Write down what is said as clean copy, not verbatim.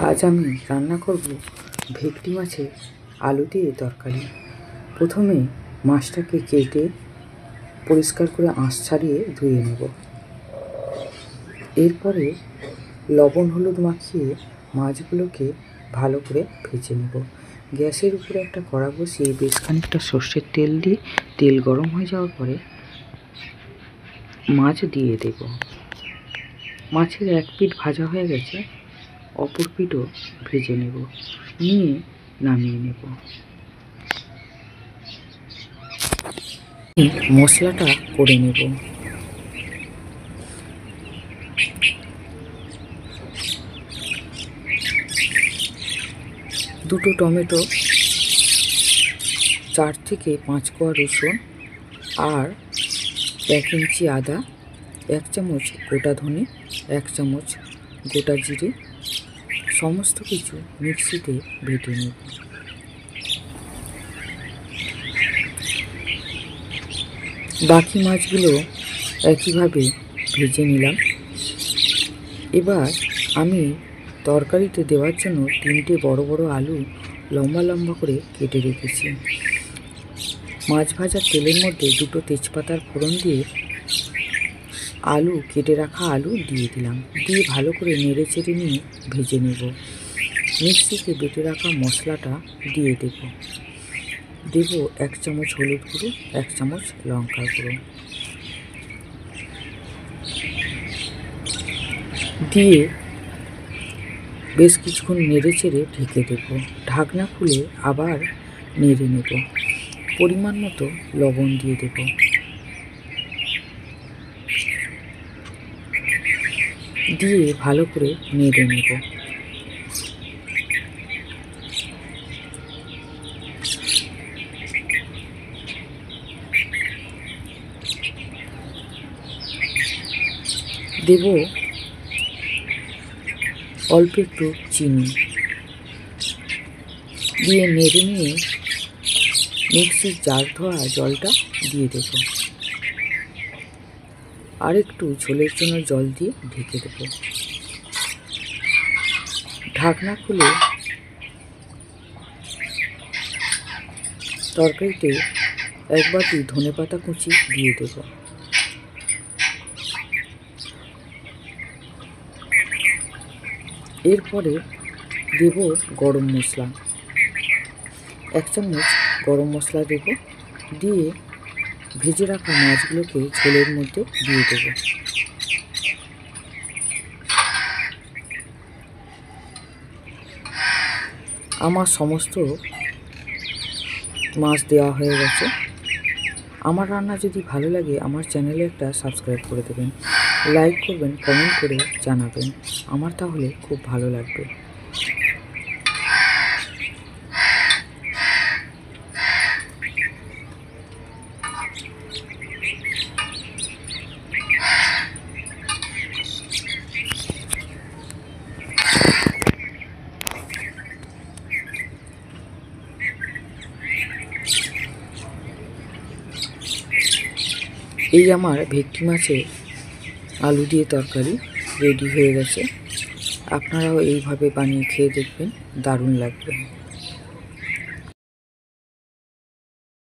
আজ আমি রান্না করব ভেটকি মাছের আলু দিয়ে তরকারি। প্রথমে মাছটাকে কেটে পরিষ্কার করে আঁশ ছাড়িয়ে ধুয়ে নেব। এরপরে লবণ হলুদ মাখিয়ে মাছগুলোকে ভালো করে ভেজে নেব। গ্যাসের উপরে একটা কড়া বসিয়ে বেশ খানিকটা সর্ষের তেল দিয়ে তেল গরম হয়ে যাওয়ার পরে মাছ দিয়ে দেব। মাছের এক পিঠ ভাজা হয়ে গেছে, অপর পিঠও ভেজে নেব, নিয়ে নামিয়ে নেব। মশলাটা করে নেব। দুটো টমেটো, 4 থেকে 5 কোয়া রসুন আর 1 ইঞ্চি আদা, 1 চামচ গোটা ধনে, 1 চামচ গোটা জিরে, সমস্ত কিছু মিক্সিতে বেটে নেব। বাকি মাছগুলো একইভাবে ভেজে নিলাম। এবার আমি তরকারিতে দেওয়ার জন্য 3টে বড় বড় আলু লম্বা লম্বা করে কেটে রেখেছি। মাছ ভাজার তেলের মধ্যে 2টো তেজপাতার ফোড়ন দিয়ে কেটে রাখা আলু দিয়ে দিলাম, দিয়ে ভালো করে নেড়ে চেড়ে নিয়ে ভেজে নেব। মিক্সিতে বেটে রাখা মশলাটা দিয়ে দেব। 1 চামচ হলুদ গুঁড়ো, 1 চামচ লঙ্কার গুঁড়ো দিয়ে বেশ কিছুক্ষণ নেড়ে চেড়ে ঢেকে দেব। ঢাকনা খুলে আবার নেড়ে নেব। পরিমাণ মতো লবণ দিয়ে দেব। দিয়ে ভালো করে নেড়ে নেব। দেব অল্প একটু চিনি, দিয়ে নেড়ে নিয়ে মিক্সির জার ধোয়া জলটা দিয়ে দেব। আর একটু ঝোলের জন্য জল দিয়ে ঢেকে দেব। ঢাকনা খুলে তরকারিতে 1 বাটি ধনেপাতা কুচি দিয়ে দেব। এরপরে দেব গরম মশলা, 1 চামচ গরম মশলা দেব, দিয়ে ভেজে রাখা মাছগুলোকে ঝোলের মধ্যে দিয়ে দেব। আমার সমস্ত মাছ দেওয়া হয়ে গেছে। আমার রান্না যদি ভালো লাগে আমার চ্যানেলে একটা সাবস্ক্রাইব করে দেবেন, লাইক করবেন, কমেন্ট করে জানাবেন, আমার তাহলে খুব ভালো লাগবে। এই আমার ভেটকি মাছের আলু দিয়ে তরকারি রেডি হয়ে গেছে। আপনারাও এইভাবে বানিয়ে খেয়ে দেখবেন, দারুণ লাগবে।